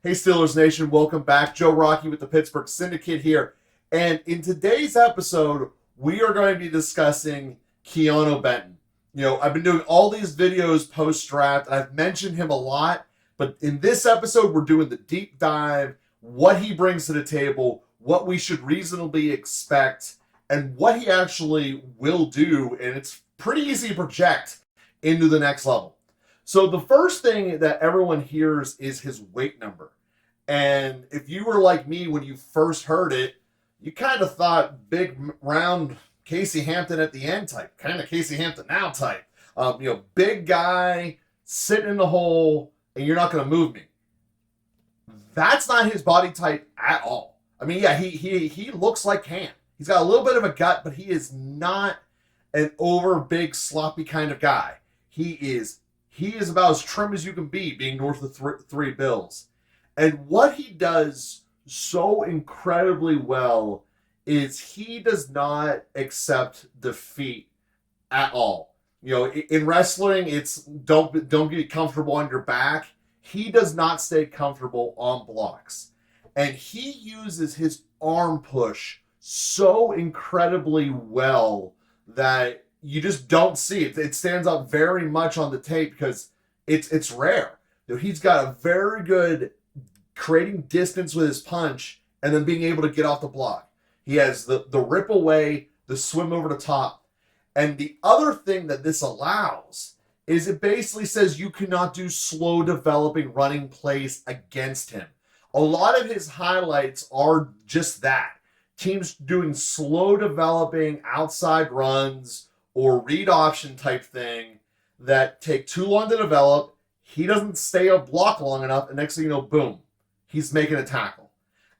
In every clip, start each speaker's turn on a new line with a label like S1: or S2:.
S1: Hey Steelers Nation, welcome back. Joe Rockey with the Pittsburgh Syndicate here. And in today's episode, we are going to be discussing Keeanu Benton. I've been doing all these videos post-draft, and I've mentioned him a lot, but in this episode, we're doing the deep dive, what he brings to the table, what we should reasonably expect, and what he actually will do, and it's pretty easy to project into the next level. So the first thing that everyone hears is his weight number. And if you were like me when you first heard it, you kind of thought big, round Casey Hampton at the end type, kind of Casey Hampton now type. Big guy sitting in the hole, and you're not going to move me. That's not his body type at all. I mean, yeah, he looks like Cam. He's got a little bit of a gut, but he is not an over big, sloppy kind of guy. He is about as trim as you can be, being north of three bills. And what he does so incredibly well is he does not accept defeat at all. In wrestling, it's don't get comfortable on your back. He does not stay comfortable on blocks. And he uses his arm push so incredibly well that you just don't see it. It stands out very much on the tape because it's rare. He's got a very good creating distance with his punch and then being able to get off the block. He has the rip away, the swim over the top. And the other thing that this allows is it basically says you cannot do slow developing running plays against him. A lot of his highlights are just that. Teams doing slow developing outside runs or read option type thing that take too long to develop. He doesn't stay a block long enough, and next thing you know, boom, he's making a tackle.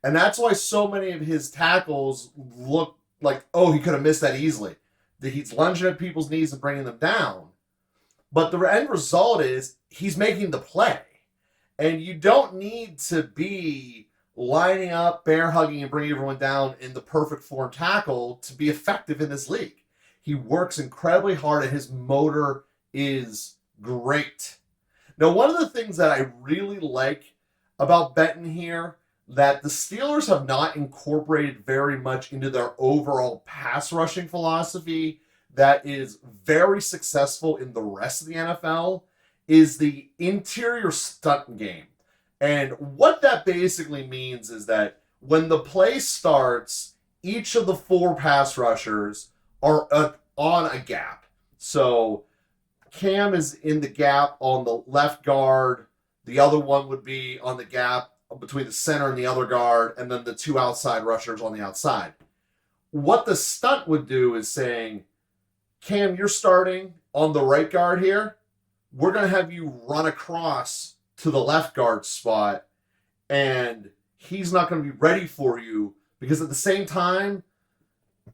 S1: And that's why so many of his tackles look like, oh, he could have missed that easily. He's lunging at people's knees and bringing them down. But the end result is he's making the play. And you don't need to be lining up, bear hugging, and bringing everyone down in the perfect form tackle to be effective in this league. He works incredibly hard, and his motor is great. Now, one of the things that I really like about Benton here that the Steelers have not incorporated very much into their overall pass rushing philosophy that is very successful in the rest of the NFL is the interior stunt game. And what that basically means is that when the play starts, each of the four pass rushers are on a gap. So Cam is in the gap on the left guard. The other one would be on the gap between the center and the other guard, and then the two outside rushers on the outside. What the stunt would do is saying, Cam, you're starting on the right guard here. We're going to have you run across to the left guard spot, and he's not going to be ready for you because at the same time,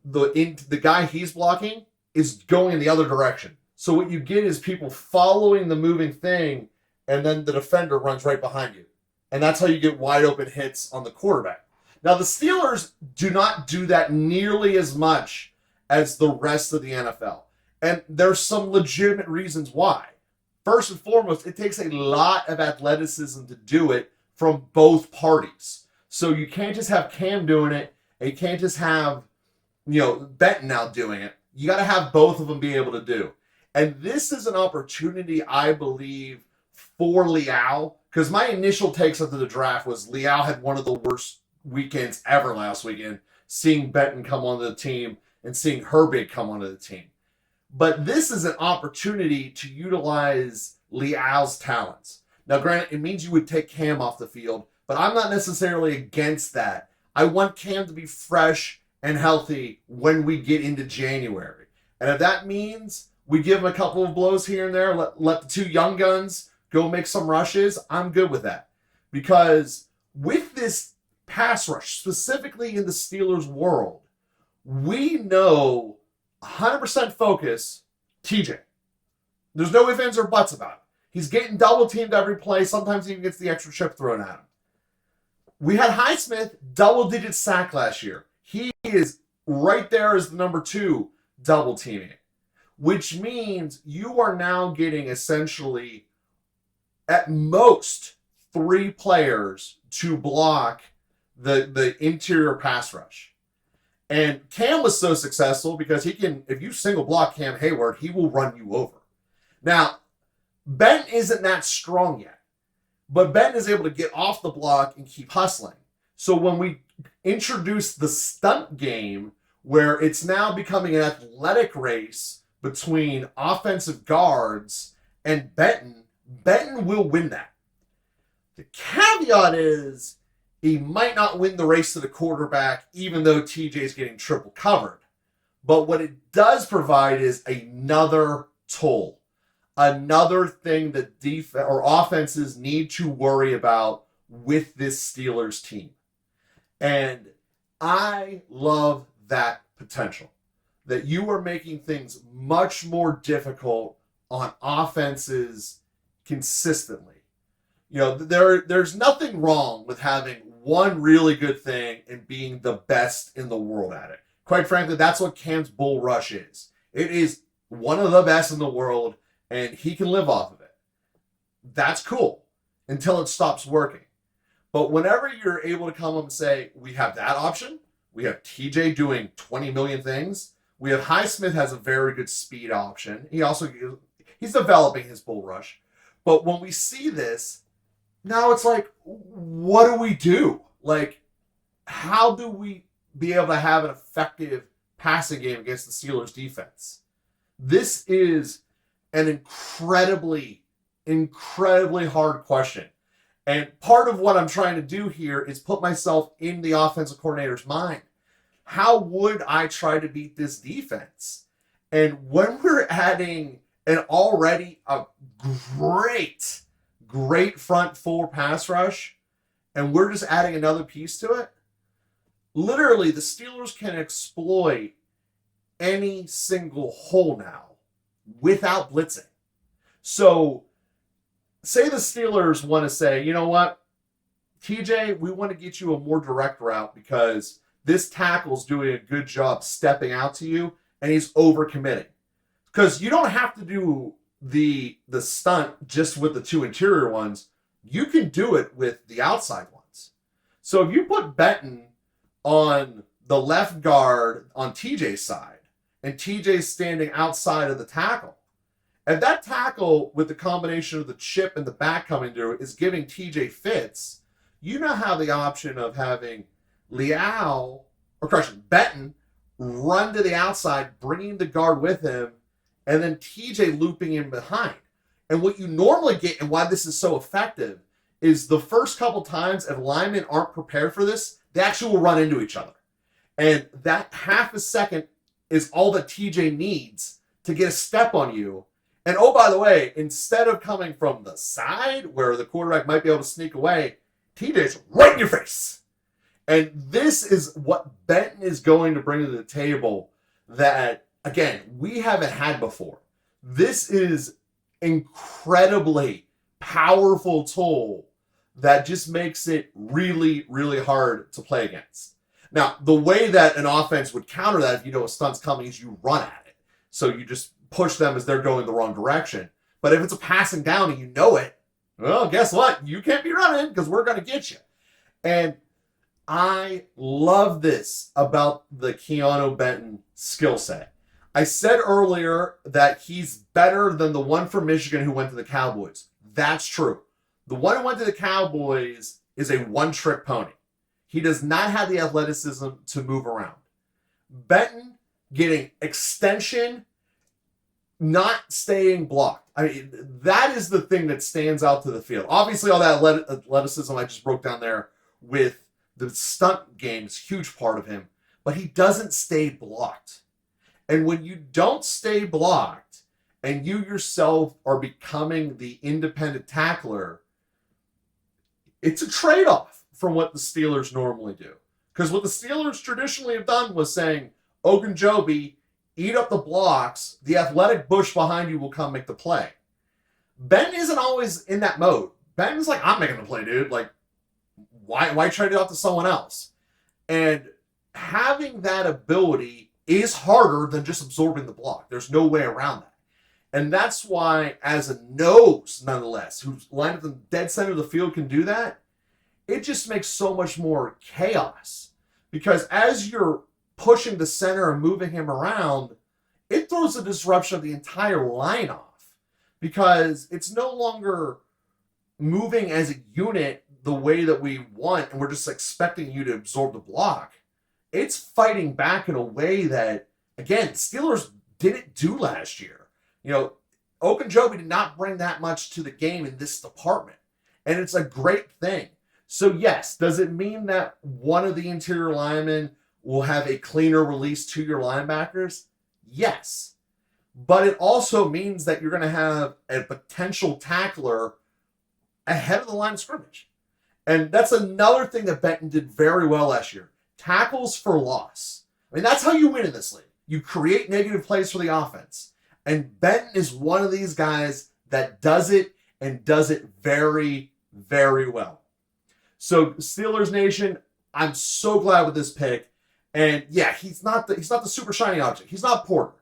S1: the guy he's blocking is going in the other direction. So what you get is people following the moving thing, and then the defender runs right behind you. And that's how you get wide open hits on the quarterback. Now, the Steelers do not do that nearly as much as the rest of the NFL. And there's some legitimate reasons why. First and foremost, it takes a lot of athleticism to do it from both parties. So you can't just have Cam doing it, and you can't just have, Benton now doing it. You got to have both of them be able to do. And this is an opportunity, I believe, for Leal, because my initial takes after the draft was Leal had one of the worst weekends ever last weekend, seeing Benton come onto the team and seeing Herbig come onto the team. But this is an opportunity to utilize Leal's talents. Now, granted, it means you would take Cam off the field, but I'm not necessarily against that. I want Cam to be fresh and healthy when we get into January. And if that means we give him a couple of blows here and there, let the two young guns go make some rushes, I'm good with that. Because with this pass rush, specifically in the Steelers world, we know 100% focus, TJ. There's no ifs, ands, or buts about it. He's getting double teamed every play. Sometimes he even gets the extra chip thrown at him. We had Highsmith double-digit sack last year. He is right there as the number 2 double teaming it, which means you are now getting essentially at most 3 players to block the interior pass rush. And Cam was so successful because he can, if you single block Cam Hayward, he will run you over. Now, Benton isn't that strong yet, but Benton is able to get off the block and keep hustling. So when we introduce the stunt game, where it's now becoming an athletic race between offensive guards and Benton will win that. The caveat is he might not win the race to the quarterback, even though TJ is getting triple covered. But what it does provide is another tool, another thing that defense or offenses need to worry about with this Steelers team. And I love that potential, that you are making things much more difficult on offenses consistently. You know, there's nothing wrong with having one really good thing and being the best in the world at it. Quite frankly, that's what Cam's bull rush is. It is one of the best in the world, and he can live off of it. That's cool until it stops working. But whenever you're able to come up and say, we have that option, we have TJ doing 20 million things, we have Highsmith has a very good speed option. He's developing his bull rush. But when we see this, now it's like, what do we do? Like, how do we be able to have an effective passing game against the Steelers defense? This is an incredibly hard question. And part of what I'm trying to do here is put myself in the offensive coordinator's mind. How would I try to beat this defense? And when we're adding an already a great front four pass rush, and we're just adding another piece to it, literally the Steelers can exploit any single hole now without blitzing. So say the Steelers want to say, you know what, TJ, we want to get you a more direct route because this tackle's doing a good job stepping out to you and he's overcommitting. Because you don't have to do the stunt just with the 2 interior ones. You can do it with the outside ones. So if you put Benton on the left guard on TJ's side and TJ's standing outside of the tackle, and that tackle with the combination of the chip and the back coming through is giving TJ fits, you now have the option of having Benton run to the outside, bringing the guard with him, and then TJ looping in behind. And what you normally get, and why this is so effective, is the first couple times if linemen aren't prepared for this, they actually will run into each other. And that half a second is all that TJ needs to get a step on you. And oh, by the way, instead of coming from the side where the quarterback might be able to sneak away, TJ's right in your face. And this is what Benton is going to bring to the table that, again, we haven't had before. This is incredibly powerful tool that just makes it really, really hard to play against. Now, the way that an offense would counter that if you know a stunt's coming is you run at it. So you just push them as they're going the wrong direction. But if it's a passing down and you know it, well, guess what? You can't be running because we're going to get you. And I love this about the Keeanu Benton skill set. I said earlier that he's better than the one from Michigan who went to the Cowboys. That's true. The one who went to the Cowboys is a one-trick pony. He does not have the athleticism to move around. Benton getting extension, not staying blocked. I mean, that is the thing that stands out to the field. Obviously, all that athleticism I just broke down there with the stunt game is a huge part of him, but he doesn't stay blocked. And when you don't stay blocked and you yourself are becoming the independent tackler, it's a trade-off from what the Steelers normally do. Because what the Steelers traditionally have done was saying, Ogunjobi, eat up the blocks, the athletic bush behind you will come make the play. Ben isn't always in that mode. Ben's like, I'm making the play, dude. Like, why trade it out to someone else? And having that ability is harder than just absorbing the block. There's no way around that. And that's why, as a nose, nonetheless, who's lined up in the dead center of the field can do that, it just makes so much more chaos. Because as you're pushing the center and moving him around, it throws a disruption of the entire line off. Because it's no longer moving as a unit the way that we want, and we're just expecting you to absorb the block. It's fighting back in a way that, again, Steelers didn't do last year. Ogunjobi did not bring that much to the game in this department. And it's a great thing. So yes, does it mean that one of the interior linemen will have a cleaner release to your linebackers? Yes. But it also means that you're going to have a potential tackler ahead of the line of scrimmage. And that's another thing that Benton did very well last year. Tackles for loss. I mean, that's how you win in this league. You create negative plays for the offense. And Benton is one of these guys that does it and does it very, very well. So Steelers Nation, I'm so glad with this pick. And yeah, he's not the super shiny object. He's not Porter.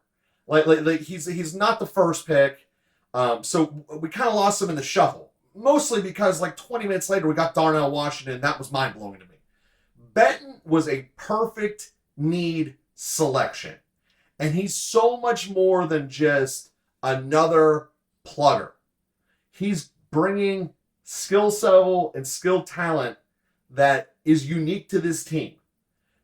S1: Like he's not the first pick. So we kind of lost him in the shuffle. Mostly because like 20 minutes later we got Darnell Washington. And that was mind blowing to me. Benton was a perfect need selection. And he's so much more than just another plugger. He's bringing skill level and skill talent that is unique to this team.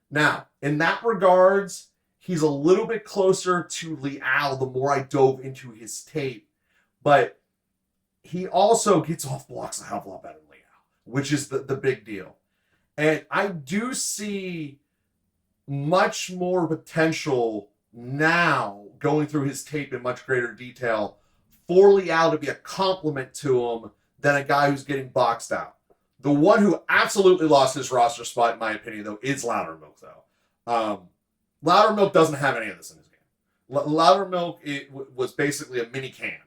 S1: Now, in that regards, he's a little bit closer to Leal the more I dove into his tape. But he also gets off blocks a hell of a lot better than Leal, which is the big deal. And I do see much more potential now, going through his tape in much greater detail, for Leal to be a compliment to him than a guy who's getting boxed out. The one who absolutely lost his roster spot, in my opinion, though, is Loudermilk, though. Loudermilk doesn't have any of this in his game. Loudermilk was basically a mini can.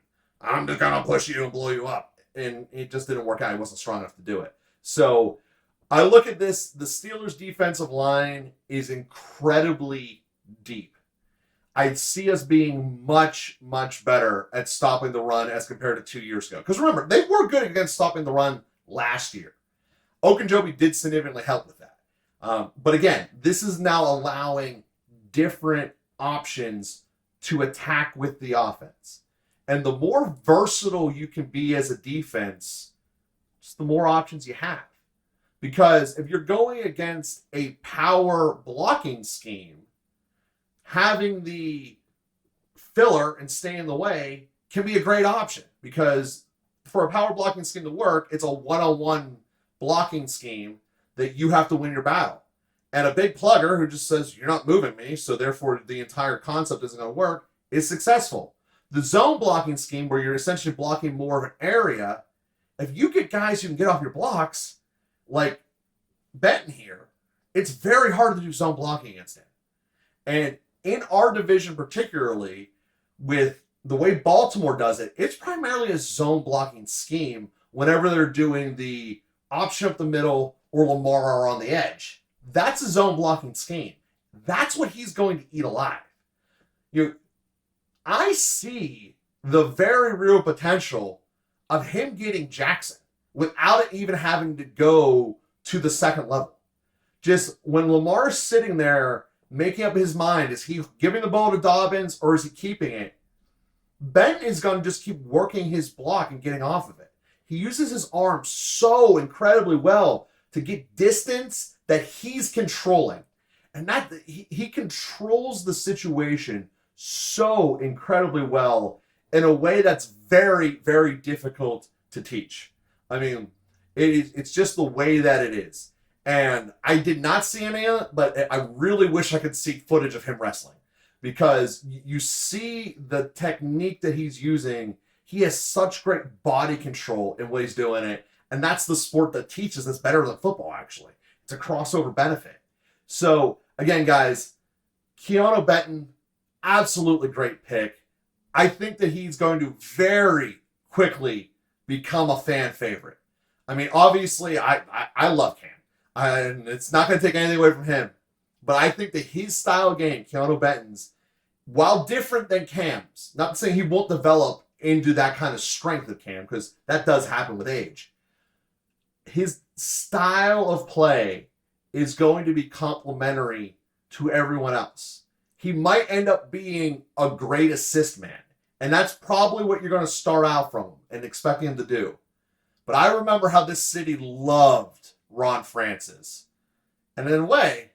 S1: I'm just going to push you and blow you up. And it just didn't work out. He wasn't strong enough to do it. So I look at this. The Steelers' defensive line is incredibly deep. I see us being much, much better at stopping the run as compared to 2 years ago. Because remember, they were good against stopping the run last year. Ogunjobi did significantly help with that. But again, this is now allowing different options to attack with the offense. And the more versatile you can be as a defense, just the more options you have. Because if you're going against a power blocking scheme, having the filler and stay in the way can be a great option, because for a power blocking scheme to work, it's a one-on-one blocking scheme that you have to win your battle. And a big plugger who just says, you're not moving me, so therefore the entire concept isn't going to work, is successful. The zone blocking scheme, where you're essentially blocking more of an area, if you get guys who can get off your blocks, like Benton here, it's very hard to do zone blocking against him. And in our division particularly, with the way Baltimore does it, it's primarily a zone blocking scheme whenever they're doing the option up the middle or Lamar are on the edge. That's a zone blocking scheme. That's what he's going to eat alive. I see the very real potential of him getting Jackson without it even having to go to the second level. Just when Lamar's sitting there making up his mind, is he giving the ball to Dobbins or is he keeping it? Benton is going to just keep working his block and getting off of it. He uses his arm so incredibly well to get distance that he's controlling. And that he controls the situation so incredibly well in a way that's very, very difficult to teach. I mean, it's just the way that it is. And I did not see any of it, but I really wish I could see footage of him wrestling, because you see the technique that he's using. He has such great body control in what he's doing it. And that's the sport that teaches us better than football, actually. It's a crossover benefit. So, again, guys, Keeanu Benton, absolutely great pick. I think that he's going to very quickly become a fan favorite. I mean, obviously, I love Cam. And it's not going to take anything away from him. But I think that his style game, Keeanu Benton's, while different than Cam's, not saying he won't develop into that kind of strength of Cam, because that does happen with age. His style of play is going to be complementary to everyone else. He might end up being a great assist man, and that's probably what you're going to start out from him and expecting him to do. But I remember how this city loved Ron Francis. And in a way,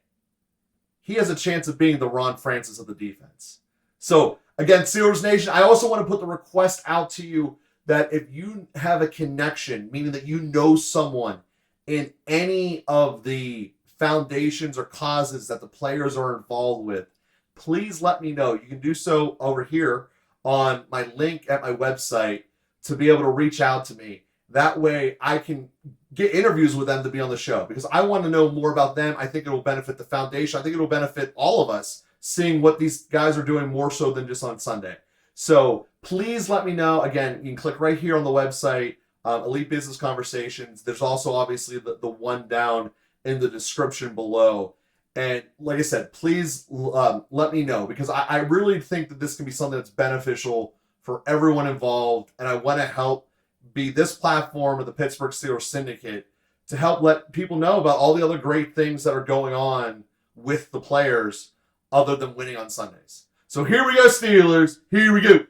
S1: he has a chance of being the Ron Francis of the defense. So, again, Steelers Nation, I also want to put the request out to you that if you have a connection, meaning that you know someone in any of the foundations or causes that the players are involved with, please let me know. You can do so over here on my link at my website to be able to reach out to me. That way I can get interviews with them to be on the show, because I want to know more about them. I think it will benefit the foundation. I think it will benefit all of us seeing what these guys are doing more so than just on Sunday. So please let me know. Again, you can click right here on the website, Elite Business Conversations. There's also obviously the one down in the description below. And like I said, please let me know, because I really think that this can be something that's beneficial for everyone involved. And I want to help be this platform of the Pittsburgh Steelers Syndicate to help let people know about all the other great things that are going on with the players other than winning on Sundays. So here we go, Steelers. Here we go.